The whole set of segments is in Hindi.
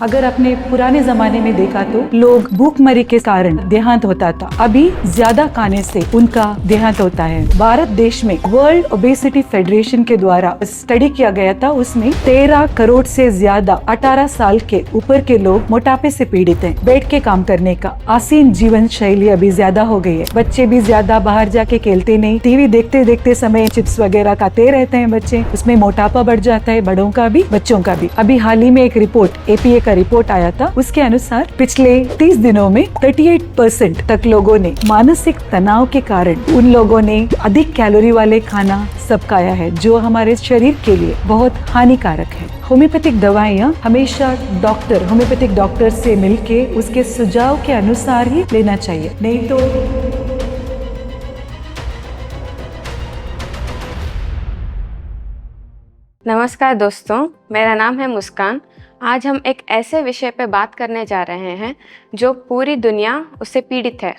अगर अपने पुराने जमाने में देखा तो लोग भूखमरी के कारण देहांत होता था। अभी ज्यादा खाने से उनका देहांत होता है। भारत देश में वर्ल्ड ओबेसिटी फेडरेशन के द्वारा स्टडी किया गया था। उसमें 13 करोड़ से ज्यादा 18 साल के ऊपर के लोग मोटापे से पीड़ित हैं। बैठ के काम करने का आसीन जीवन शैली अभी ज्यादा हो गई है। बच्चे भी ज्यादा बाहर जाके खेलते नहीं, टीवी देखते देखते समय चिप्स वगैरह खाते रहते हैं बच्चे। उसमें मोटापा बढ़ जाता है, बड़ों का भी बच्चों का भी। अभी हाल ही में एक रिपोर्ट APA का रिपोर्ट आया था, उसके अनुसार पिछले 30 दिनों में 38% तक लोगों ने मानसिक तनाव के कारण उन लोगों ने अधिक कैलोरी वाले खाना सब खाया है, जो हमारे शरीर के लिए बहुत हानिकारक है। होम्योपैथिक दवाइयाँ हमेशा होम्योपैथिक डॉक्टर से मिलके उसके सुझाव के अनुसार ही लेना चाहिए, नहीं तो नमस्कार दोस्तों, मेरा नाम है मुस्कान। आज हम एक ऐसे विषय पर बात करने जा रहे हैं जो पूरी दुनिया उससे पीड़ित है।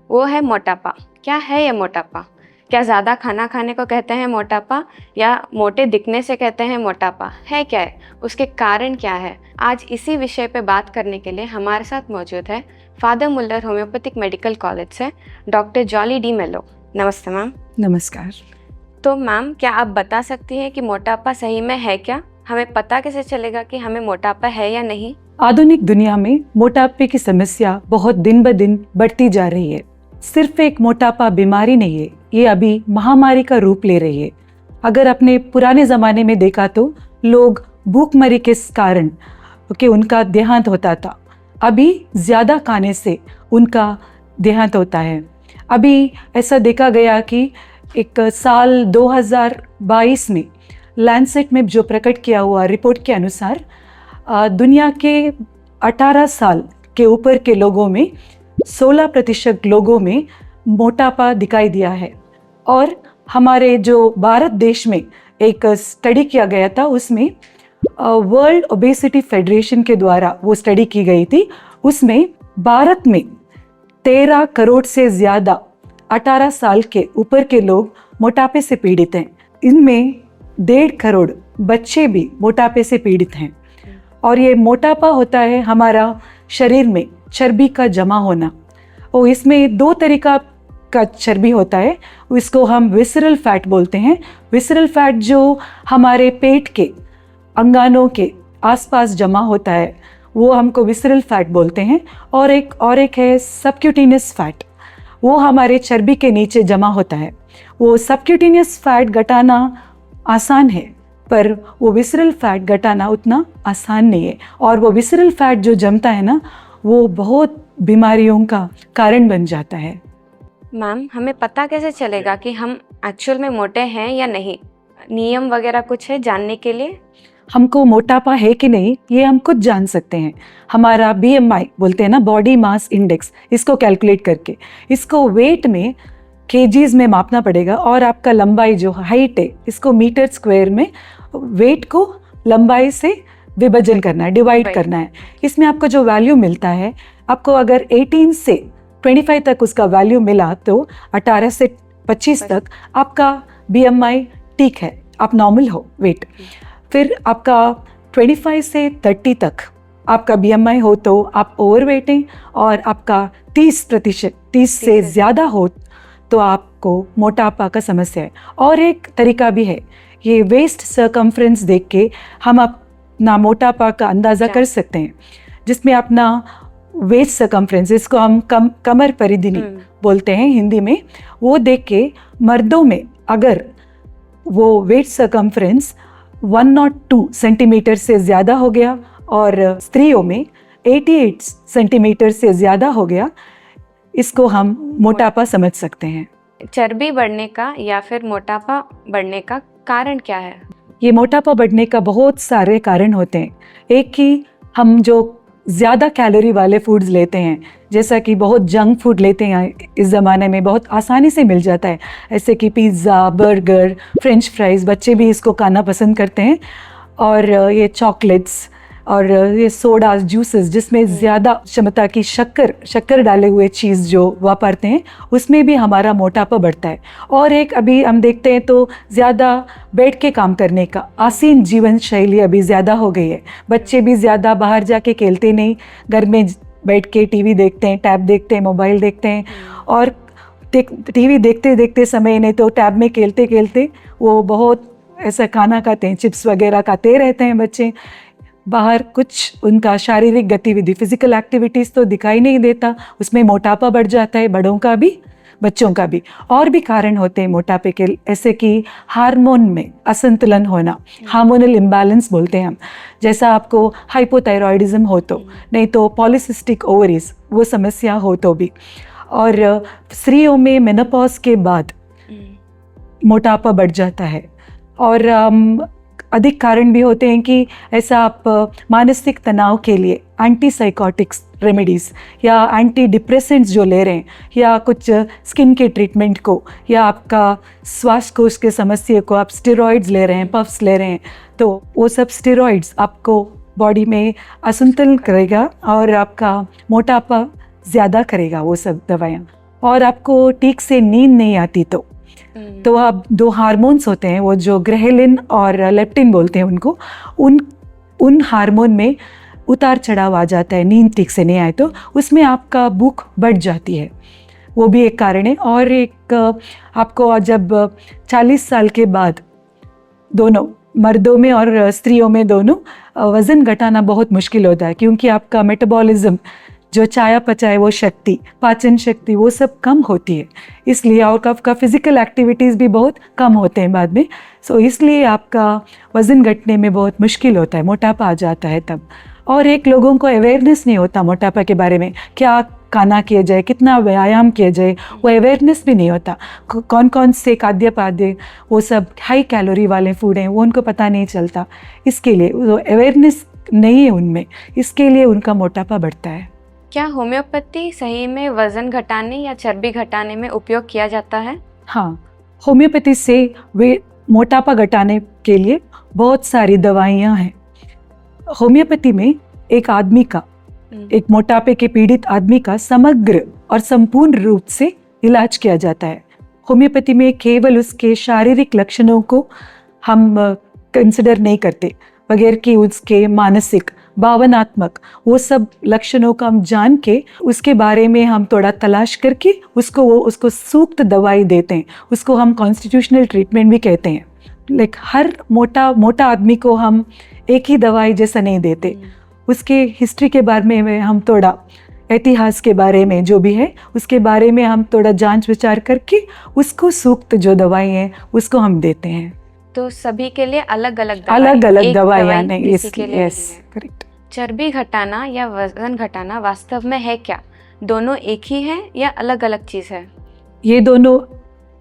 वो है मोटापा। क्या है ये मोटापा? क्या ज़्यादा खाना खाने को कहते हैं मोटापा, या मोटे दिखने से कहते हैं मोटापा? है क्या है? उसके कारण क्या है? आज इसी विषय पे बात करने के लिए हमारे साथ मौजूद है father Muller homeopathic medical college से डॉक्टर जॉली डी मेलो। नमस्ते मैम। नमस्कार। तो मैम, क्या आप बता सकती हैं कि मोटापा सही में है क्या? हमें पता कैसे चलेगा कि हमें मोटापा है या नहीं? आधुनिक दुनिया में मोटापे की समस्या बहुत दिन ब दिन बढ़ती जा रही है। सिर्फ एक मोटापा बीमारी नहीं है, ये अभी महामारी का रूप ले रही है। अगर अपने पुराने जमाने में देखा तो लोग भूखमरी के कारण उनका देहांत होता था। अभी ज्यादा खाने से उनका देहांत होता है। अभी ऐसा देखा गया कि एक साल 2022 में लैंसेट में जो प्रकट किया हुआ रिपोर्ट के अनुसार दुनिया के 18 साल के ऊपर के लोगों में 16% लोगों में मोटापा दिखाई दिया है। और हमारे जो भारत देश में एक स्टडी किया गया था, उसमें वर्ल्ड ओबेसिटी फेडरेशन के द्वारा वो स्टडी की गई थी। उसमें भारत में 13 करोड़ से ज़्यादा 18 साल के ऊपर के लोग मोटापे से पीड़ित हैं। इनमें 1.5 करोड़ बच्चे भी मोटापे से पीड़ित हैं। और ये मोटापा होता है हमारा शरीर में चर्बी का जमा होना। और इसमें 2 तरीका का चर्बी होता है, इसको हम विसरल फैट बोलते हैं। विसरल फैट जो हमारे पेट के अंगानों के आसपास जमा होता है, वो हमको विसरल फैट बोलते हैं। और एक है सबक्यूटेनियस फैट, वो हमारे चर्बी के नीचे जमा होता है। वो सबक्यूटेनियस फैट घटाना आसान है, पर वो विसरल फैट घटाना उतना आसान नहीं है। और वो विसरल फैट जो जमता है ना, वो बहुत बीमारियों का कारण बन जाता है। मैम, हमें पता कैसे चलेगा कि हम एक्चुअल में मोटे हैं या नहीं? नियम वगैरह कुछ है जानने के लिए? हमको मोटापा है कि नहीं ये हम खुद जान सकते हैं। हमारा BMI बोलते हैं ना, बॉडी मास इंडेक्स, इसको कैलकुलेट करके इसको वेट में केजीज में मापना पड़ेगा। और आपका लंबाई जो हाइट है, इसको मीटर स्क्वायर में वेट को लंबाई से विभाजन करना है, डिवाइड करना है। इसमें आपको जो वैल्यू मिलता है, आपको अगर 18 से 25 तक उसका वैल्यू मिला तो 18 से 25 तक आपका BMI ठीक है, आप नॉर्मल हो वेट। फिर आपका 25 से 30 तक आपका BMI हो तो आप ओवरवेट हैं। और आपका 30% 30 से ज़्यादा हो तो आपको मोटापा का समस्या है। और एक तरीका भी है, ये वेस्ट सर्कमफ्रेंस देख के हम अपना मोटापा का अंदाज़ा कर सकते हैं, जिसमें अपना वेस्ट सर्कमफ्रेंस, इसको हम कमर परिधिनी बोलते हैं हिंदी में, वो देख के मर्दों में अगर वो वेस्ट सर्कमफ्रेंस 102 सेंटीमीटर से ज़्यादा हो गया और स्त्रियों में 88 सेंटीमीटर से ज़्यादा हो गया, इसको हम मोटापा समझ सकते हैं। चर्बी बढ़ने का या फिर मोटापा बढ़ने का कारण क्या है? ये मोटापा बढ़ने का बहुत सारे कारण होते हैं। एक ही, हम जो ज़्यादा कैलोरी वाले फूड्स लेते हैं, जैसा कि बहुत जंक फूड लेते हैं, इस ज़माने में बहुत आसानी से मिल जाता है, ऐसे कि पिज़्ज़ा, बर्गर, फ्रेंच फ्राइज़, बच्चे भी इसको खाना पसंद करते हैं। और ये चॉकलेट्स, और ये सोडा जूसेस जिसमें ज़्यादा क्षमता की शक्कर डाले हुए चीज़ जो वापरते हैं, उसमें भी हमारा मोटापा बढ़ता है। और एक अभी हम देखते हैं तो ज़्यादा बैठ के काम करने का आसीन जीवन शैली अभी ज़्यादा हो गई है। बच्चे भी ज़्यादा बाहर जाके खेलते नहीं, घर में बैठ के टीवी देखते हैं, टैब देखते हैं, मोबाइल देखते हैं। और टीवी देखते देखते समय नहीं तो टैब में खेलते खेलते वो बहुत ऐसा खाना खाते हैं, चिप्स वगैरह खाते रहते हैं बच्चे। बाहर कुछ उनका शारीरिक गतिविधि, फिजिकल एक्टिविटीज़ तो दिखाई नहीं देता, उसमें मोटापा बढ़ जाता है, बड़ों का भी बच्चों का भी। और भी कारण होते हैं मोटापे के, ऐसे कि हार्मोन में असंतुलन होना, हार्मोनल इम्बैलेंस बोलते हैं हम। जैसा आपको हाइपोथायरॉयडिज्म हो तो, नहीं तो पॉलीसिस्टिक ओवरीज वो समस्या हो तो भी। और स्त्रियों में मेनोपॉज के बाद मोटापा बढ़ जाता है। और अधिक कारण भी होते हैं कि ऐसा आप मानसिक तनाव के लिए एंटीसाइकोटिक्स रेमेडीज़ या एंटी डिप्रेसेंट्स जो ले रहे हैं, या कुछ स्किन के ट्रीटमेंट को, या आपका श्वास कोश के समस्या को आप स्टेरॉइड्स ले रहे हैं, पफ्स ले रहे हैं, तो वो सब स्टेरॉइड्स आपको बॉडी में असंतुलन करेगा और आपका मोटापा ज़्यादा करेगा वो सब दवाइयाँ। और आपको ठीक से नींद नहीं आती तो अब दो हार्मोन्स होते हैं, वो जो ग्रेहेलिन और लेप्टिन बोलते हैं उनको, उन हार्मोन में उतार चढ़ाव आ जाता है। नींद ठीक से नहीं आए तो उसमें आपका भूख बढ़ जाती है, वो भी एक कारण है। और एक आपको जब 40 साल के बाद दोनों मर्दों में और स्त्रियों में दोनों वज़न घटाना बहुत मुश्किल होता है, क्योंकि आपका मेटाबॉलिज्म जो चाया पचाए वो शक्ति, पाचन शक्ति, वो सब कम होती है इसलिए। और आपका फिज़िकल एक्टिविटीज़ भी बहुत कम होते हैं बाद में। सो इसलिए आपका वज़न घटने में बहुत मुश्किल होता है, मोटापा आ जाता है तब। और एक लोगों को अवेयरनेस नहीं होता मोटापा के बारे में, क्या खाना किया जाए, कितना व्यायाम किया जाए, वो अवेयरनेस भी नहीं होता। कौन कौन से खाद्य पदार्थ वो सब हाई कैलोरी वाले फूड हैं, वो उनको पता नहीं चलता। इसके लिए वो अवेयरनेस नहीं है उनमें, इसके लिए उनका मोटापा बढ़ता है। क्या होम्योपैथी सही में वज़न घटाने या चर्बी घटाने में उपयोग किया जाता है? हाँ, होम्योपैथी से वे मोटापा घटाने के लिए बहुत सारी दवाइयाँ हैं। होम्योपैथी में एक आदमी का, एक मोटापे के पीड़ित आदमी का समग्र और संपूर्ण रूप से इलाज किया जाता है। होम्योपैथी में केवल उसके शारीरिक लक्षणों को हम कंसिडर नहीं करते, बगैर कि उसके मानसिक, भावनात्मक वो सब लक्षणों का हम जान के उसके बारे में हम थोड़ा तलाश करके उसको सूक्त दवाई देते हैं। उसको हम कॉन्स्टिट्यूशनल ट्रीटमेंट भी कहते हैं। लाइक हर मोटा आदमी को हम एक ही दवाई जैसा नहीं देते, उसके हिस्ट्री के बारे में हम थोड़ा, इतिहास के बारे में जो भी है उसके बारे में हम थोड़ा जांच विचार करके उसको सूक्त जो दवाई है उसको हम देते हैं। तो सभी के लिए अलग अलग दवाइयाँ नहीं। Yes, correct. चर्बी घटाना या वजन घटाना वास्तव में है क्या? दोनों एक ही हैं या अलग अलग चीज़ है? ये दोनों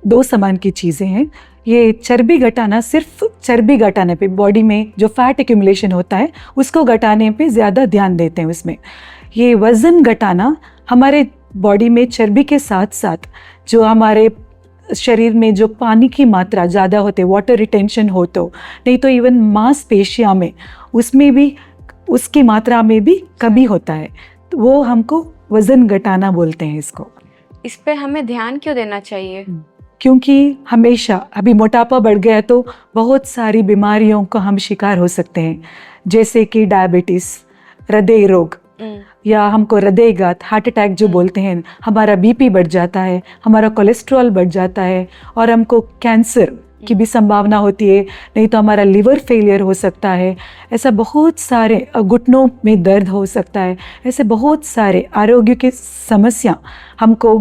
दो समान की चीज़ें हैं। ये चर्बी घटाना सिर्फ चर्बी घटाने पे, बॉडी में जो फैट एक्यूमुलेशन होता है उसको घटाने पे ज़्यादा ध्यान देते हैं उसमें। ये वज़न घटाना हमारे बॉडी में चर्बी के साथ साथ जो हमारे शरीर में जो पानी की मात्रा ज़्यादा होते, वाटर रिटेंशन हो तो, नहीं तो इवन मांसपेशियों में उसमें भी उसकी मात्रा में भी कमी होता है, तो वो हमको वज़न घटाना बोलते हैं इसको। इस पे हमें ध्यान क्यों देना चाहिए? क्योंकि हमेशा अभी मोटापा बढ़ गया तो बहुत सारी बीमारियों का हम शिकार हो सकते हैं, जैसे कि डायबिटीज़, हृदय रोग, या हमको हृदयघात, हार्ट अटैक जो बोलते हैं, हमारा बीपी बढ़ जाता है, हमारा कोलेस्ट्रॉल बढ़ जाता है, और हमको कैंसर की भी संभावना होती है, नहीं तो हमारा लिवर फेलियर हो सकता है। ऐसा बहुत सारे, घुटनों में दर्द हो सकता है, ऐसे बहुत सारे आरोग्य की समस्या हमको,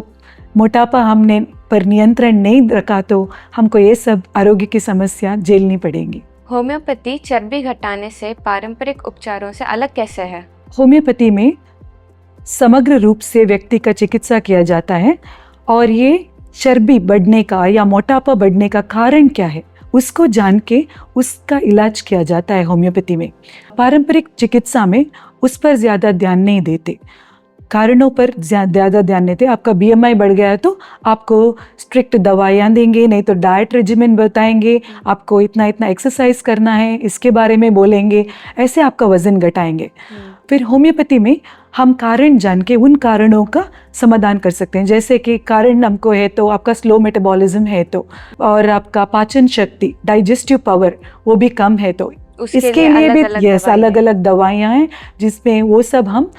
मोटापा हमने पर नियंत्रण नहीं रखा तो हमको ये सब आरोग्य की समस्या झेलनी पड़ेगी। होम्योपैथी चर्बी घटाने से पारंपरिक उपचारों से अलग कैसे है? होम्योपैथी में समग्र रूप से व्यक्ति का चिकित्सा किया जाता है, और ये चर्बी बढ़ने का या मोटापा बढ़ने का कारण क्या है उसको जान के उसका इलाज किया जाता है होम्योपैथी में। पारंपरिक चिकित्सा में उस पर ज़्यादा ध्यान नहीं देते। कारणों पर ज़्यादा ध्यान देते हैं। आपका BMI बढ़ गया है तो आपको स्ट्रिक्ट दवाइयाँ देंगे, नहीं तो डाइट रेजिमेंट बताएंगे, आपको इतना इतना एक्सरसाइज करना है इसके बारे में बोलेंगे, ऐसे आपका वज़न घटाएंगे। फिर होम्योपैथी में हम कारण जान के उन कारणों का समाधान कर सकते हैं। जैसे कि कारण हमको है तो आपका स्लो मेटाबॉलिज्म है तो, और आपका पाचन शक्ति डाइजेस्टिव पावर वो भी कम है तो इसके लिए भी अलग अलग दवाइयाँ हैं जिसमें वो सब हम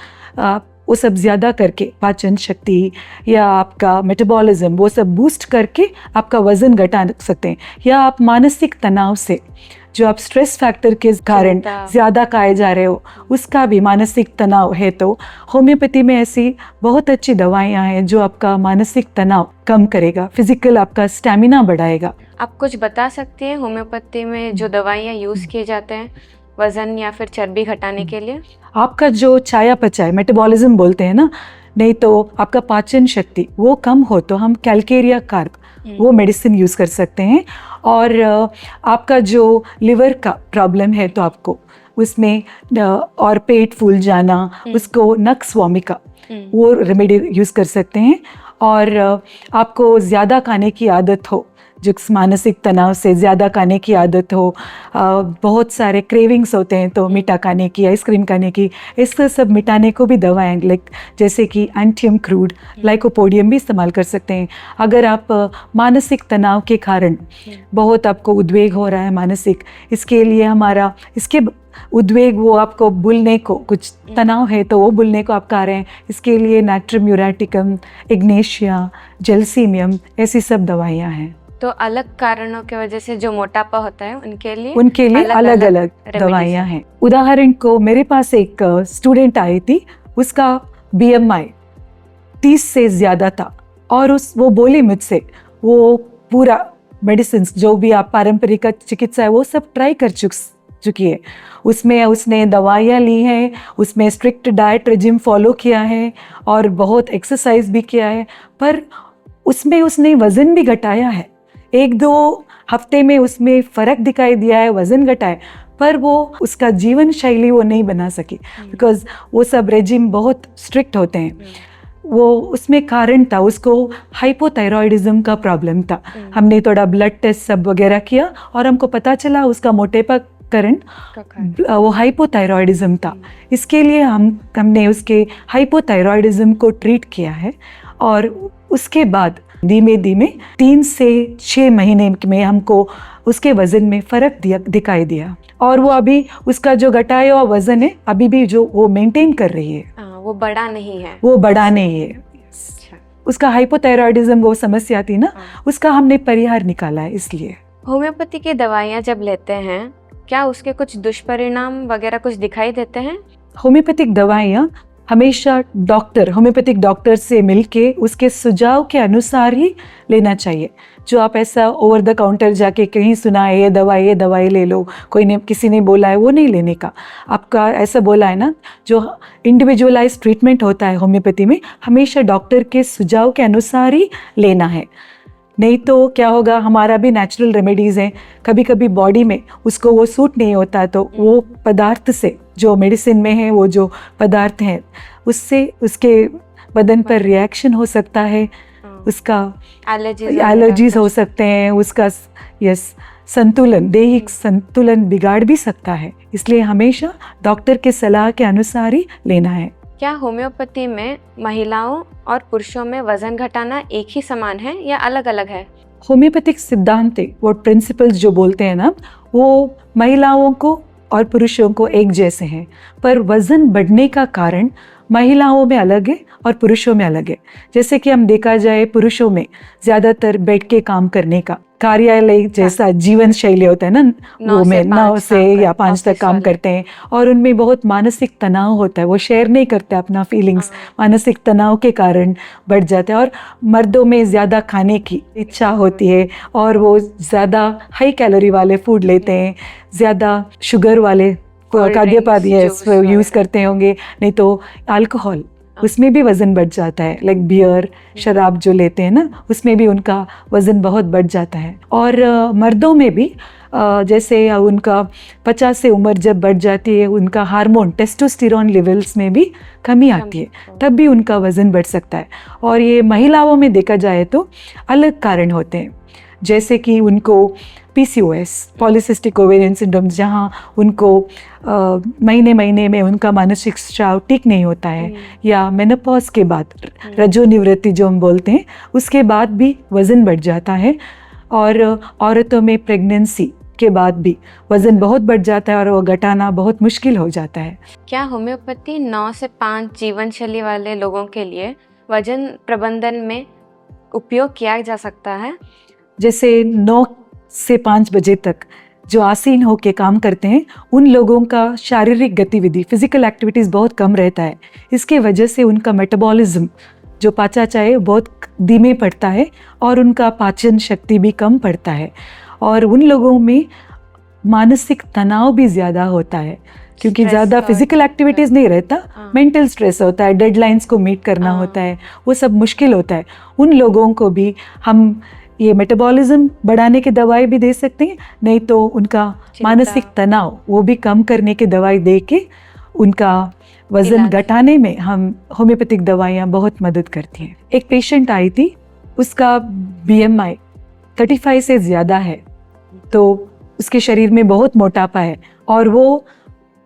वो सब ज़्यादा करके पाचन शक्ति या आपका मेटाबॉलिज्म वो सब बूस्ट करके आपका वज़न घटा सकते हैं। या आप मानसिक तनाव से जो आप स्ट्रेस फैक्टर के कारण ज़्यादा खाए जा रहे हो उसका भी मानसिक तनाव है तो होम्योपैथी में ऐसी बहुत अच्छी दवाइयाँ हैं जो आपका मानसिक तनाव कम करेगा, फिजिकल आपका स्टैमिना बढ़ाएगा। आप कुछ बता सकती हैं होम्योपैथी में जो दवाइयाँ यूज़ किए जाते हैं वज़न या फिर चर्बी घटाने के लिए? आपका जो चयापचय मेटाबॉलिज्म बोलते हैं ना, नहीं तो आपका पाचन शक्ति वो कम हो तो हम कैल्केरिया कार्ब वो मेडिसिन यूज़ कर सकते हैं। और आपका जो लिवर का प्रॉब्लम है तो आपको उसमें और पेट फूल जाना उसको नक्स वोमिका वो रेमेडी यूज़ कर सकते हैं। और आपको ज़्यादा खाने की आदत हो, जो मानसिक तनाव से ज़्यादा खाने की आदत हो, बहुत सारे क्रेविंग्स होते हैं तो मीठा खाने की, आइसक्रीम खाने की, इससे सब मिटाने को भी दवाएं लाइक जैसे कि एंटियम क्रूड लाइकोपोडियम भी इस्तेमाल कर सकते हैं। अगर आप मानसिक तनाव के कारण बहुत आपको उद्वेग हो रहा है मानसिक, इसके लिए हमारा इसके उद्वेग वो आपको बुलने को कुछ तनाव है तो वो बुलने को आप खा रहे हैं, इसके लिए नाट्रियम यूरेटिकम, इग्नेशिया, जेलसीमियम ऐसी सब दवाइयाँ हैं। तो अलग कारणों की वजह से जो मोटापा होता है उनके लिए अलग अलग दवाइयाँ हैं। उदाहरण को मेरे पास एक स्टूडेंट आई थी, उसका BMI 30 से ज़्यादा था और वो बोली मुझसे वो पूरा मेडिसिन जो भी आप पारंपरिक चिकित्सा है वो सब ट्राई कर चुकी है। उसमें उसने दवाइयाँ ली हैं, उसमें स्ट्रिक्ट डाइट रेजिम फॉलो किया है और बहुत एक्सरसाइज भी किया है, पर उसमें उसने वज़न भी घटाया है। 1-2 हफ्ते में उसमें फ़र्क दिखाई दिया है, वज़न घटाए, पर वो उसका जीवन शैली वो नहीं बना सकी बिकॉज़ वो सब रेजिम बहुत स्ट्रिक्ट होते हैं। वो उसमें कारण था, उसको हाइपोथायरॉयडिज्म का प्रॉब्लम था। हमने थोड़ा ब्लड टेस्ट सब वगैरह किया और हमको पता चला उसका मोटापा कारण वो हाइपोथायरॉयडिज्म था। इसके लिए हमने उसके हाइपोथायरॉयडिज्म को ट्रीट किया है और उसके बाद धीमे धीमे 3 से 6 महीने में हमको उसके वज़न में फ़र्क दिखाई दिया और वो अभी उसका जो घटाया हुआ वज़न है अभी भी जो वो मेंटेन कर रही है, वो बड़ा नहीं है, वो बड़ा नहीं है। उसका हाइपोथायरॉयडिज्म वो समस्या थी ना, उसका हमने परिहार निकाला है। इसलिए होम्योपैथी की दवाइयाँ जब लेते हैं क्या उसके कुछ दुष्परिणाम वगैरह कुछ दिखाई देते हैं? होम्योपैथिक दवाइयाँ हमेशा होम्योपैथिक डॉक्टर से मिलके उसके सुझाव के अनुसार ही लेना चाहिए। जो आप ऐसा ओवर द काउंटर जाके कहीं सुना है ये दवाई ले लो, किसी ने बोला है, वो नहीं लेने का। आपका ऐसा बोला है ना, जो इंडिविजुअलाइज ट्रीटमेंट होता है होम्योपैथी में हमेशा डॉक्टर के सुझाव के अनुसार ही लेना है। नहीं तो क्या होगा, हमारा भी नेचुरल रेमेडीज़ हैं, कभी कभी बॉडी में उसको वो सूट नहीं होता तो वो पदार्थ से जो मेडिसिन में है वो जो पदार्थ हैं उससे उसके बदन पर रिएक्शन हो सकता है, उसका एलर्जीज हो सकते हैं, उसका दैहिक संतुलन बिगाड़ भी सकता है। इसलिए हमेशा डॉक्टर के सलाह के अनुसार ही लेना है। क्या होम्योपैथी में महिलाओं और पुरुषों में वजन घटाना एक ही समान है या अलग अलग है? होम्योपैथिक सिद्धांत वो प्रिंसिपल्स जो बोलते हैं ना, वो महिलाओं को और पुरुषों को एक जैसे हैं, पर वज़न बढ़ने का कारण महिलाओं में अलग है और पुरुषों में अलग है। जैसे कि हम देखा जाए, पुरुषों में ज़्यादातर बैठ के काम करने का कार्यालय जैसा जीवन शैली होता है ना, वो में 9 से या 5 तक काम करते हैं और उनमें बहुत मानसिक तनाव होता है, वो शेयर नहीं करते अपना फीलिंग्स, मानसिक तनाव के कारण बढ़ जाता है। और मर्दों में ज़्यादा खाने की इच्छा होती है और वो ज़्यादा हाई कैलोरी वाले फूड लेते हैं, ज़्यादा शुगर वाले खाद्य पदार्थ यूज़ करते होंगे, नहीं तो अल्कोहल, उसमें भी वज़न बढ़ जाता है। लाइक बियर, शराब जो लेते हैं ना, उसमें भी उनका वज़न बहुत बढ़ जाता है। और मर्दों में भी जैसे उनका 50 से उम्र जब बढ़ जाती है, उनका हार्मोन टेस्टोस्टेरोन लेवल्स में भी कमी आती है, तब भी उनका वज़न बढ़ सकता है। और ये महिलाओं में देखा जाए तो अलग कारण होते हैं, जैसे कि उनको PCOS पॉलीसिस्टिक ओवेरियन सिंड्रोम, जहाँ उनको महीने महीने में उनका मानसिक स्राव ठीक नहीं होता है, या मेनोपॉज के बाद रजोनिवृत्ति जो हम बोलते हैं, उसके बाद भी वज़न बढ़ जाता है। और औरतों में प्रेगनेंसी के बाद भी वज़न बहुत बढ़ जाता है और वो घटाना बहुत मुश्किल हो जाता है। क्या होम्योपैथी 9 से 5 जीवन शैली वाले लोगों के लिए वजन प्रबंधन में उपयोग किया जा सकता है? जैसे 9 से 5 बजे तक जो आसीन होकर काम करते हैं, उन लोगों का शारीरिक गतिविधि, फिजिकल एक्टिविटीज़ बहुत कम रहता है। इसके वजह से उनका मेटाबॉलिज्म जो पाचन बहुत धीमे पड़ता है और उनका पाचन शक्ति भी कम पड़ता है। और उन लोगों में मानसिक तनाव भी ज़्यादा होता है, क्योंकि ज़्यादा फिजिकल एक्टिविटीज़ नहीं रहता, मेंटल स्ट्रेस होता है, डेडलाइंस को मीट करना होता है, वो सब मुश्किल होता है। उन लोगों को भी हम ये मेटाबॉलिज्म बढ़ाने की दवाई भी दे सकते हैं, नहीं तो उनका मानसिक तनाव वो भी कम करने की दवाई दे के उनका वज़न घटाने में हम होम्योपैथिक दवाइयाँ बहुत मदद करती हैं। एक पेशेंट आई थी, उसका BMI 35 से ज़्यादा है, तो उसके शरीर में बहुत मोटापा है, और वो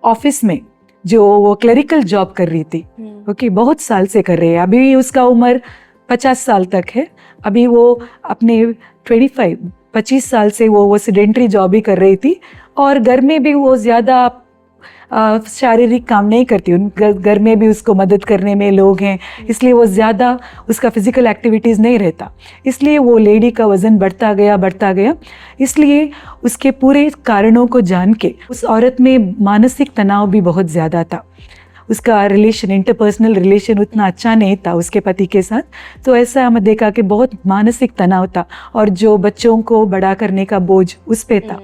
ऑफिस में जो वो क्लरिकल जॉब कर रही थी, ओके, बहुत साल से कर रही है, अभी उसका उम्र 50 साल तक है, अभी वो अपने 25 साल से वो सेडेंटरी जॉब ही कर रही थी, और घर में भी वो ज़्यादा शारीरिक काम नहीं करती। घर में भी उसको मदद करने में लोग हैं, इसलिए वो ज़्यादा उसका फिजिकल एक्टिविटीज़ नहीं रहता, इसलिए वो लेडी का वज़न बढ़ता गया। इसलिए उसके पूरे कारणों को जान के उस औरत में मानसिक तनाव भी बहुत ज़्यादा था। उसका रिलेशन, इंटरपर्सनल रिलेशन उतना अच्छा नहीं था उसके पति के साथ, तो ऐसा हमें देखा कि बहुत मानसिक तनाव था, और जो बच्चों को बड़ा करने का बोझ उस पे था।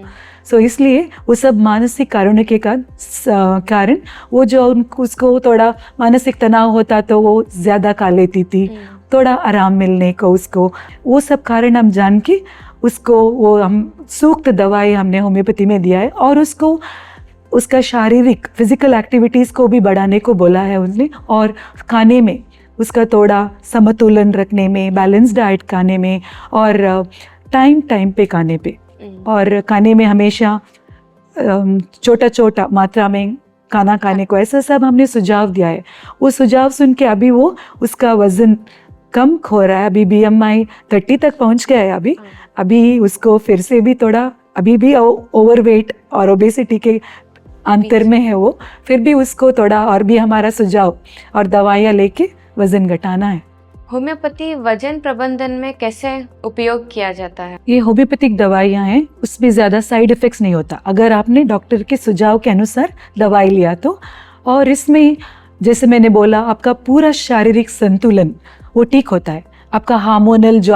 सो इसलिए वो सब मानसिक कारणों के कारण वो जो उसको थोड़ा मानसिक तनाव होता तो वो ज़्यादा खा लेती थी, थोड़ा आराम मिलने को उसको, वो सब कारण हम जान के उसको वो हम सूक्त दवाई हमने होम्योपैथी में दिया है, और उसको उसका शारीरिक फिजिकल एक्टिविटीज़ को भी बढ़ाने को बोला है उसने, और खाने में उसका थोड़ा समतुलन रखने में, बैलेंस डाइट खाने में, और टाइम पे खाने पे, और खाने में हमेशा छोटा मात्रा में खाना खाने को, ऐसा सब हमने सुझाव दिया है। वो सुझाव सुन के अभी वो उसका वज़न कम हो रहा है, अभी BMI 30 तक पहुंच गया है अभी उसको फिर से भी थोड़ा, अभी भी ओवरवेट और ओबेसिटी के अंतर में है वो, फिर भी उसको थोड़ा और भी हमारा सुझाव और दवाइयाँ लेके वज़न घटाना है। होम्योपैथी वजन प्रबंधन में कैसे उपयोग किया जाता है? ये होम्योपैथिक दवाइयाँ हैं, उसमें ज़्यादा साइड इफ़ेक्ट्स नहीं होता अगर आपने डॉक्टर के सुझाव के अनुसार दवाई लिया तो। और इसमें जैसे मैंने बोला, आपका पूरा शारीरिक संतुलन वो ठीक होता है, आपका हार्मोनल जो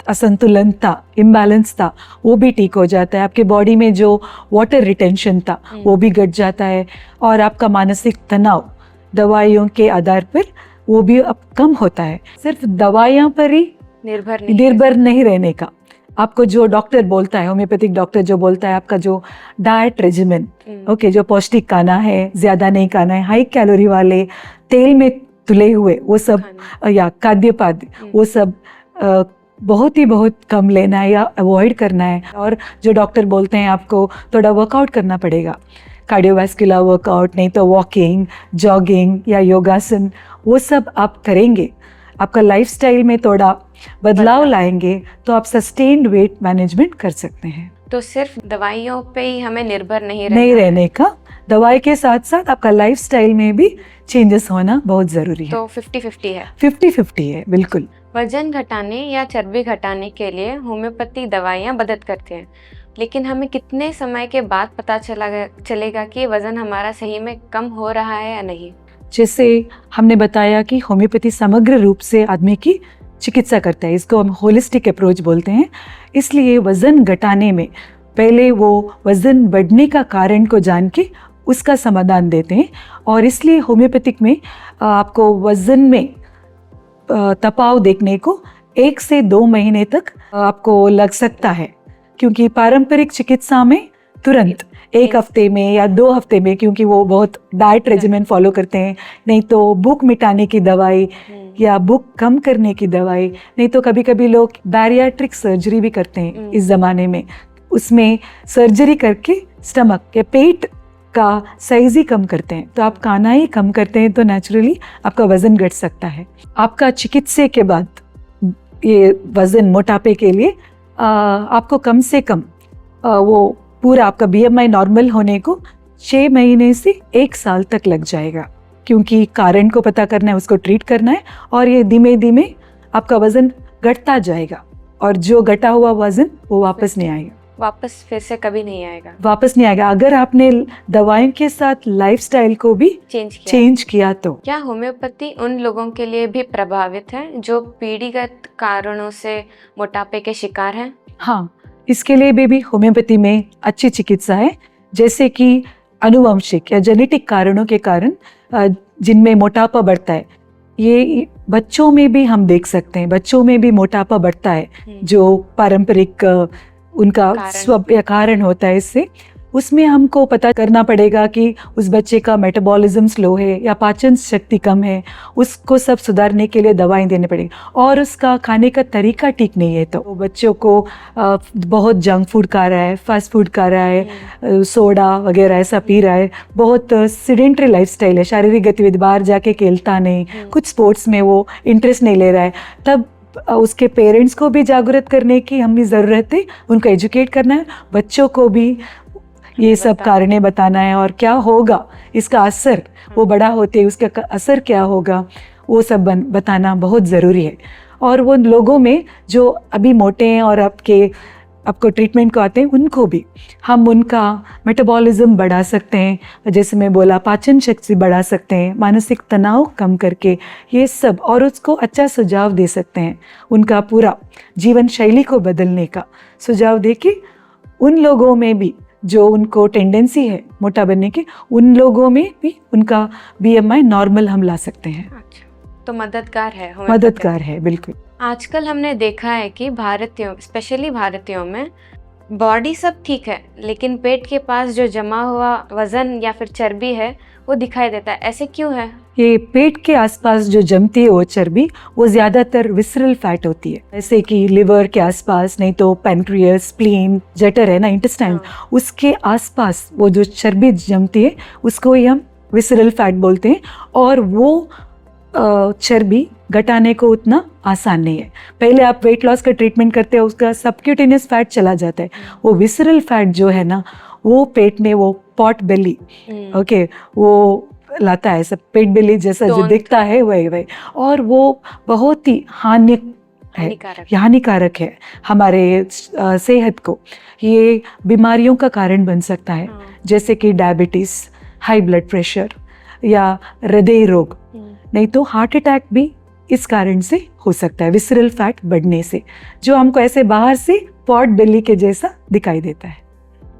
असंतुलन था, इम्बैलेंस था, वो भी ठीक हो जाता है, आपके बॉडी में जो वाटर रिटेंशन था वो भी घट जाता है, और आपका मानसिक तनाव दवाइयों के आधार पर वो भी अब कम होता है। सिर्फ दवाइयाँ पर ही निर्भर नहीं रहने का, आपको जो डॉक्टर बोलता है, होम्योपैथिक डॉक्टर जो बोलता है, आपका जो डाइट रेजिमेंट, ओके, जो पौष्टिक खाना है, ज़्यादा नहीं खाना है, हाई कैलोरी वाले तेल में तुले हुए वो सब या खाद्य पदार्थ वो सब बहुत कम लेना है या अवॉइड करना है। और जो डॉक्टर बोलते हैं आपको थोड़ा वर्कआउट करना पड़ेगा, कार्डियोवास्कुलर वर्कआउट, नहीं तो वॉकिंग, जॉगिंग या योगासन, वो सब आप करेंगे, आपका लाइफस्टाइल में थोड़ा बदलाव लाएंगे तो आप सस्टेन्ड वेट मैनेजमेंट कर सकते हैं। तो सिर्फ दवाइयों पे ही हमें निर्भर नहीं रहने का, दवाई के साथ साथ आपका लाइफस्टाइल में भी चेंजेस होना बहुत ज़रूरी है। तो 50-50 है? 50-50 है, बिल्कुल। वजन घटाने या चर्बी घटाने के लिए होम्योपैथी दवाइयाँ मदद करते हैं, लेकिन हमें कितने समय के बाद पता चलेगा कि वज़न हमारा सही में कम हो रहा है या नहीं? जैसे हमने बताया कि होम्योपैथी समग्र रूप से आदमी की चिकित्सा करता है, इसको हम होलिस्टिक अप्रोच बोलते हैं। इसलिए वज़न घटाने में पहले वो वज़न बढ़ने का कारण को जान के उसका समाधान देते हैं, और इसलिए होम्योपैथिक में आपको वज़न में तपाव देखने को 1 से 2 महीने तक आपको लग सकता है, क्योंकि पारंपरिक चिकित्सा में तुरंत एक हफ्ते में या 2 हफ्ते में, क्योंकि वो बहुत डाइट रेजिमेंट फॉलो करते हैं, नहीं तो भूख मिटाने की दवाई या भूख कम करने की दवाई, नहीं तो कभी कभी लोग बैरियाट्रिक सर्जरी भी करते हैं इस ज़माने में। उसमें सर्जरी करके स्टमक या पेट का साइज ही कम करते हैं, तो आप खाना ही कम करते हैं तो नेचुरली आपका वज़न घट सकता है। आपका चिकित्सा के बाद ये वज़न मोटापे के लिए आपको कम से कम वो पूरा आपका BMI नॉर्मल होने को 6 महीने से 1 साल तक लग जाएगा, क्योंकि कारण को पता करना है, उसको ट्रीट करना है, और ये धीमे धीमे आपका वज़न घटता जाएगा, और जो घटा हुआ वज़न वो वापस नहीं आएगा, वापस फिर से कभी नहीं आएगा, वापस नहीं आएगा अगर आपने दवाइयों के साथ लाइफस्टाइल को भी चेंज किया तो। क्या होम्योपैथी उन लोगों के लिए भी प्रभावित है जो पीढ़ीगत कारणों से मोटापे के शिकार हैं? हाँ, इसके लिए भी होम्योपैथी में अच्छी चिकित्सा है, जैसे कि अनुवंशिक या जेनेटिक कारणों के कारण जिनमें मोटापा बढ़ता है, ये बच्चों में भी हम देख सकते हैं, बच्चों में भी मोटापा बढ़ता है जो पारंपरिक उनका कारण होता है। इससे उसमें हमको पता करना पड़ेगा कि उस बच्चे का मेटाबॉलिज्म स्लो है या पाचन शक्ति कम है, उसको सब सुधारने के लिए दवाएं देनी पड़ेगी, और उसका खाने का तरीका ठीक नहीं है तो बच्चों को बहुत जंक फूड खा रहा है, फास्ट फूड खा रहा है, सोडा वगैरह ऐसा पी रहा है, बहुत सीडेंटरी लाइफस्टाइल है, शारीरिक गतिविधि, बाहर जाके खेलता नहीं, कुछ स्पोर्ट्स में वो इंटरेस्ट नहीं ले रहा है, तब उसके पेरेंट्स को भी जागरूक करने की हमें ज़रूरत है, उनको एजुकेट करना है, बच्चों को भी ये सब कारणें बताना है, और क्या होगा इसका असर, वो बड़ा होते उसका असर क्या होगा, वो सब बताना बहुत ज़रूरी है। और वो लोगों में जो अभी मोटे हैं और आपको ट्रीटमेंट को आते हैं, उनको भी हम उनका मेटाबॉलिज्म बढ़ा सकते हैं, जैसे मैं बोला पाचन शक्ति बढ़ा सकते हैं, मानसिक तनाव कम करके ये सब, और उसको अच्छा सुझाव दे सकते हैं, उनका पूरा जीवन शैली को बदलने का सुझाव दे के उन लोगों में भी जो उनको टेंडेंसी है मोटा बनने की, उन लोगों में भी उनका BMI नॉर्मल हम ला सकते हैं। अच्छा, तो मददगार है बिल्कुल। आजकल हमने देखा है कि भारतीयों, स्पेशली भारतीयों में बॉडी सब ठीक है, लेकिन पेट के पास जो जमा हुआ वजन या फिर चर्बी है वो दिखाई देता है, ऐसे क्यों है? ये पेट के आसपास जो जमती है वो चर्बी, वो ज़्यादातर विसरल फैट होती है, जैसे कि लिवर के आसपास, नहीं तो पैनक्रियास, स्प्लीन, जठर है ना, इंटेस्टाइन, उसके आसपास वो जो चर्बी जमती है उसको ही हम विसरल फैट बोलते हैं, और वो चर्बी घटाने को उतना आसान नहीं है। पहले आप वेट लॉस का ट्रीटमेंट करते हैं, उसका सबक्यूटेनियस फैट चला जाता है, वो विसरल फैट जो है ना, वो पेट में वो पॉट बेली ओके वो लाता है, सब पेट बेली जैसा जो दिखता है वही, और वो बहुत ही हानिकारक है हमारे सेहत को। ये बीमारियों का कारण बन सकता है, जैसे कि डायबिटीज़, हाई ब्लड प्रेशर या हृदय रोग, नहीं तो हार्ट अटैक भी इस कारण से हो सकता है, विसरल फैट बढ़ने से, जो हमको ऐसे बाहर से पॉट बेली के जैसा दिखाई देता है।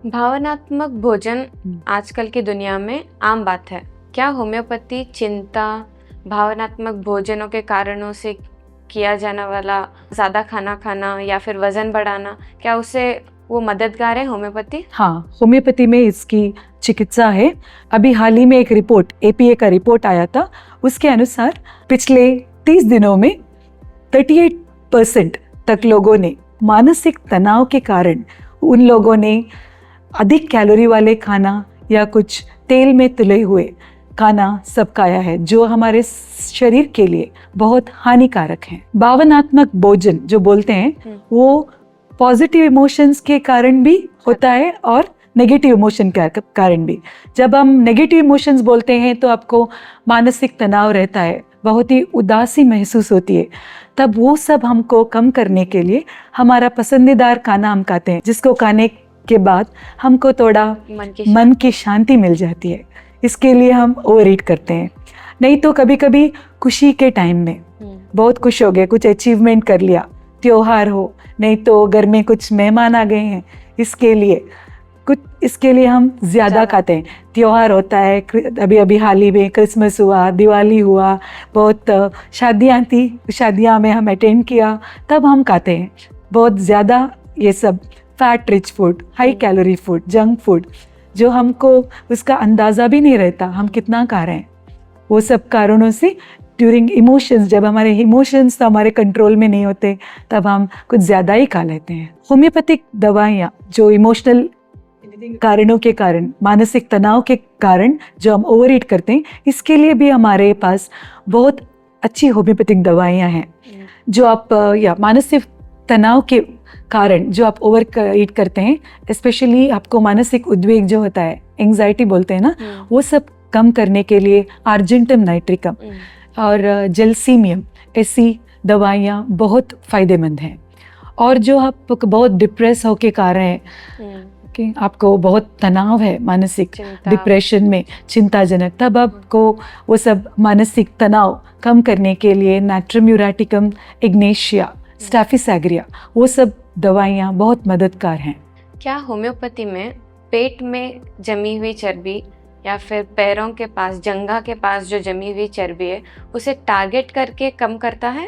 भावनात्मक भोजन आजकल की दुनिया में आम बात है। क्या होम्योपैथी चिंता, भावनात्मक भोजनों के कारणों से किया जाने वाला ज़्यादा खाना खाना या फिर वज़न बढ़ाना, क्या उससे वो मददगार है होम्योपैथी? हाँ, होम्योपैथी में इसकी चिकित्सा है। अभी हाल ही में एक रिपोर्ट, APA का रिपोर्ट आया था, उसके अनुसार पिछले 30 दिनों में 38% तक लोगों ने मानसिक तनाव के कारण, उन लोगों ने अधिक कैलोरी वाले खाना या कुछ तेल में तले हुए खाना सब खाया है, जो हमारे शरीर के लिए बहुत हानिकारक है। भावनात्मक भोजन जो बोलते हैं वो पॉजिटिव इमोशंस के कारण भी होता है और नेगेटिव इमोशन के कारण भी। जब हम नेगेटिव इमोशंस बोलते हैं तो आपको मानसिक तनाव रहता है, बहुत ही उदासी महसूस होती है, तब वो सब हमको कम करने के लिए हमारा पसंदीदार खाना हम खाते हैं, जिसको खाने के बाद हमको थोड़ा मन की शांति मिल जाती है। इसके लिए हम ओवर ईट करते हैं। नहीं तो कभी कभी खुशी के टाइम में बहुत खुश हो गए, कुछ अचीवमेंट कर लिया, त्योहार हो, नहीं तो घर में कुछ मेहमान आ गए हैं, इसके लिए हम ज़्यादा खाते हैं। त्योहार होता है, अभी हाल ही में क्रिसमस हुआ, दिवाली हुआ, बहुत शादियाँ थी, शादियाँ में हम अटेंड किया, तब हम खाते हैं बहुत ज़्यादा ये सब fat rich food, high calorie food, junk food, जो हमको उसका अंदाज़ा भी नहीं रहता हम कितना खा रहे हैं। वो सब कारणों से ड्यूरिंग इमोशंस, जब हमारे इमोशंस तो हमारे कंट्रोल में नहीं होते, तब हम कुछ ज़्यादा ही खा लेते हैं। होम्योपैथिक दवाइयाँ जो इमोशनल कारणों के कारण, मानसिक तनाव के कारण जो हम ओवर ईट करते हैं, इसके लिए भी हमारे पास बहुत अच्छी होम्योपैथिक दवाइयाँ हैं। जो आप या मानसिक तनाव के कारण जो आप ओवर ईट करते हैं, स्पेशली आपको मानसिक उद्वेग जो होता है, एंजाइटी बोलते हैं ना, वो सब कम करने के लिए आर्जेंटम नाइट्रिकम और जेलसीमियम ऐसी दवाइयाँ बहुत फ़ायदेमंद हैं। और जो आप बहुत डिप्रेस होके खा रहे हैं कि आपको बहुत तनाव है, मानसिक डिप्रेशन में, चिंताजनक, तब आपको वो सब मानसिक तनाव कम करने के लिए नाट्रियम यूरेटिकम, इग्नेशिया, स्टैफिसैग्रिया, वो सब दवाइयाँ बहुत मददगार हैं। क्या होम्योपैथी में पेट में जमी हुई चर्बी या फिर पैरों के पास, जंघा के पास जो जमी हुई चर्बी है, उसे टारगेट करके कम करता है?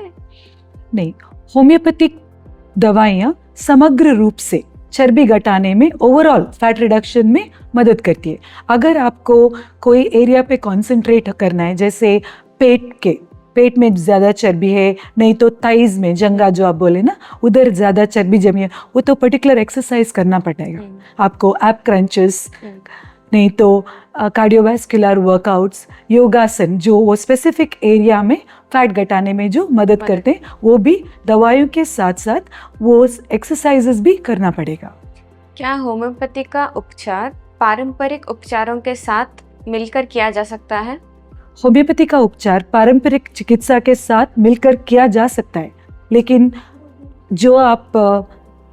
नहीं, होम्योपैथिक दवाइयाँ समग्र रूप से चर्बी घटाने में, ओवरऑल फैट रिडक्शन में मदद करती है। अगर आपको कोई एरिया पे कंसंट्रेट करना है, जैसे पेट में ज़्यादा चर्बी है, नहीं तो थाइज में, जंघा जो आप बोले ना, उधर ज़्यादा चर्बी जमी है, वो तो पर्टिकुलर एक्सरसाइज करना पड़ेगा आपको, एप क्रंचेस, नहीं तो कार्डियोवास्कुलर वर्कआउट्स, योगासन, जो वो स्पेसिफिक एरिया में फैट घटाने में जो मदद करते हैं, वो भी दवाइयों के साथ साथ वो एक्सरसाइजेस भी करना पड़ेगा। क्या होम्योपैथी का उपचार पारंपरिक उपचारों के साथ मिलकर किया जा सकता है? होम्योपैथी का उपचार पारंपरिक चिकित्सा के साथ मिलकर किया जा सकता है, लेकिन जो आप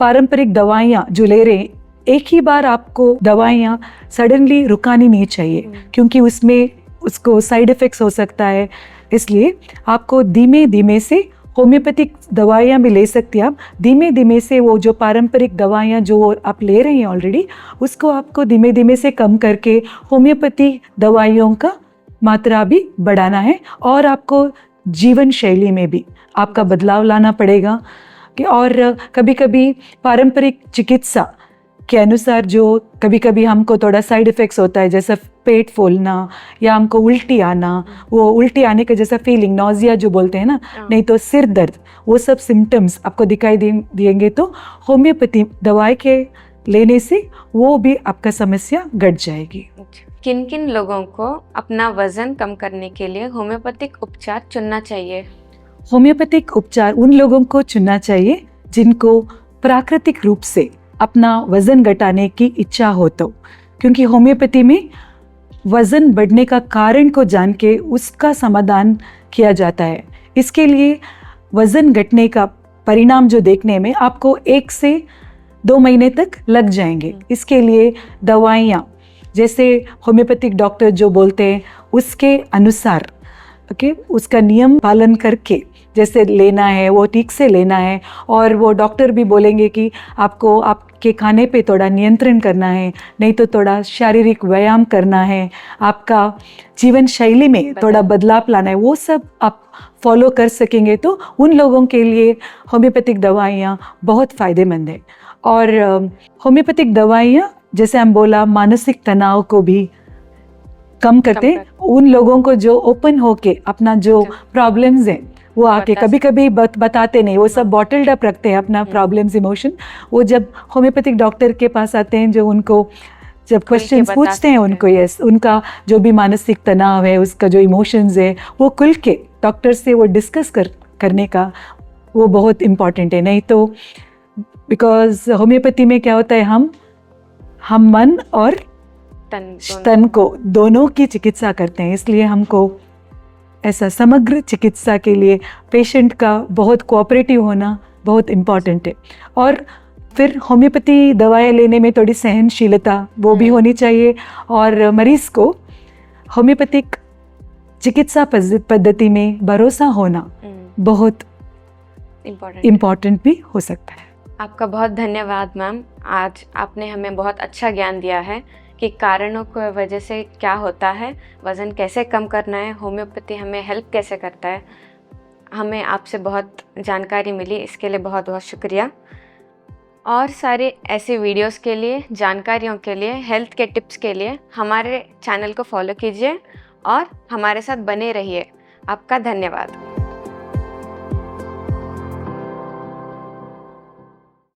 पारंपरिक दवाइयाँ जो ले रहे हैं, एक ही बार आपको दवाइयाँ सडनली रुकानी नहीं चाहिए, क्योंकि उसमें उसको साइड इफ़ेक्ट्स हो सकता है। इसलिए आपको धीमे धीमे से होम्योपैथिक दवाइयाँ भी ले सकती हैं। आप धीमे धीमे से वो जो पारंपरिक दवाइयाँ जो आप ले रही हैं ऑलरेडी, उसको आपको धीमे धीमे से कम करके होम्योपैथी दवाइयों का मात्रा भी बढ़ाना है। और आपको जीवन शैली में भी आपका बदलाव लाना पड़ेगा कि, और कभी कभी पारंपरिक चिकित्सा के अनुसार जो कभी कभी हमको थोड़ा साइड इफ़ेक्ट्स होता है, जैसा पेट फूलना या हमको उल्टी आना, वो उल्टी आने का जैसा फीलिंग, नॉजिया जो बोलते हैं ना, नहीं तो सिर दर्द, वो सब सिम्टम्स आपको दिखाई देंगे, तो होम्योपैथी दवाई के लेने से वो भी आपका समस्या घट जाएगी। किन किन लोगों को अपना वजन कम करने के लिए होम्योपैथिक उपचार चुनना चाहिए? होम्योपैथिक उपचार उन लोगों को चुनना चाहिए जिनको प्राकृतिक रूप से अपना वजन घटाने की इच्छा हो, तो क्योंकि होम्योपैथी में वजन बढ़ने का कारण को जान के उसका समाधान किया जाता है। इसके लिए वजन घटने का परिणाम जो देखने में आपको 1 से 2 महीने तक लग जाएंगे। इसके लिए दवाइयाँ, जैसे होम्योपैथिक डॉक्टर जो बोलते हैं उसके अनुसार, उसका नियम पालन करके जैसे लेना है वो ठीक से लेना है। और वो डॉक्टर भी बोलेंगे कि आपको आपके खाने पे थोड़ा नियंत्रण करना है, नहीं तो थोड़ा शारीरिक व्यायाम करना है, आपका जीवन शैली में थोड़ा बदलाव लाना है, वो सब आप फॉलो कर सकेंगे तो उन लोगों के लिए होम्योपैथिक दवाइयाँ बहुत फ़ायदेमंद है। और होम्योपैथिक दवाइयाँ, जैसे हम बोला, मानसिक तनाव को भी कम करते हैं। उन लोगों को जो ओपन होके अपना जो प्रॉब्लम्स हैं वो आके कभी कभी बताते नहीं, वो सब बॉटल्ड अप रखते हैं अपना प्रॉब्लम्स, इमोशन। वो जब होम्योपैथिक डॉक्टर के पास आते हैं, जो उनको जब क्वेश्चंस पूछते हैं उनको, यस, उनका जो भी मानसिक तनाव है, उसका जो इमोशंस है, वो खुल के डॉक्टर से वो डिस्कस करने का वो बहुत इम्पॉर्टेंट है। नहीं तो बिकॉज होम्योपैथी में क्या होता है, हम मन और तन को दोनों की चिकित्सा करते हैं, इसलिए हमको ऐसा समग्र चिकित्सा के लिए पेशेंट का बहुत कोऑपरेटिव होना बहुत इम्पॉर्टेंट है। और फिर होम्योपैथी दवाएं लेने में थोड़ी सहनशीलता वो भी होनी चाहिए, और मरीज़ को होम्योपैथिक चिकित्सा पद्धति में भरोसा होना बहुत इम्पॉर्टेंट भी हो सकता है। आपका बहुत धन्यवाद मैम। आज आपने हमें बहुत अच्छा ज्ञान दिया है कि कारणों की वजह से क्या होता है, वज़न कैसे कम करना है, होम्योपैथी हमें हेल्प कैसे करता है। हमें आपसे बहुत जानकारी मिली, इसके लिए बहुत बहुत शुक्रिया। और सारे ऐसे वीडियोस के लिए, जानकारियों के लिए, हेल्थ के टिप्स के लिए हमारे चैनल को फॉलो कीजिए और हमारे साथ बने रहिए। आपका धन्यवाद।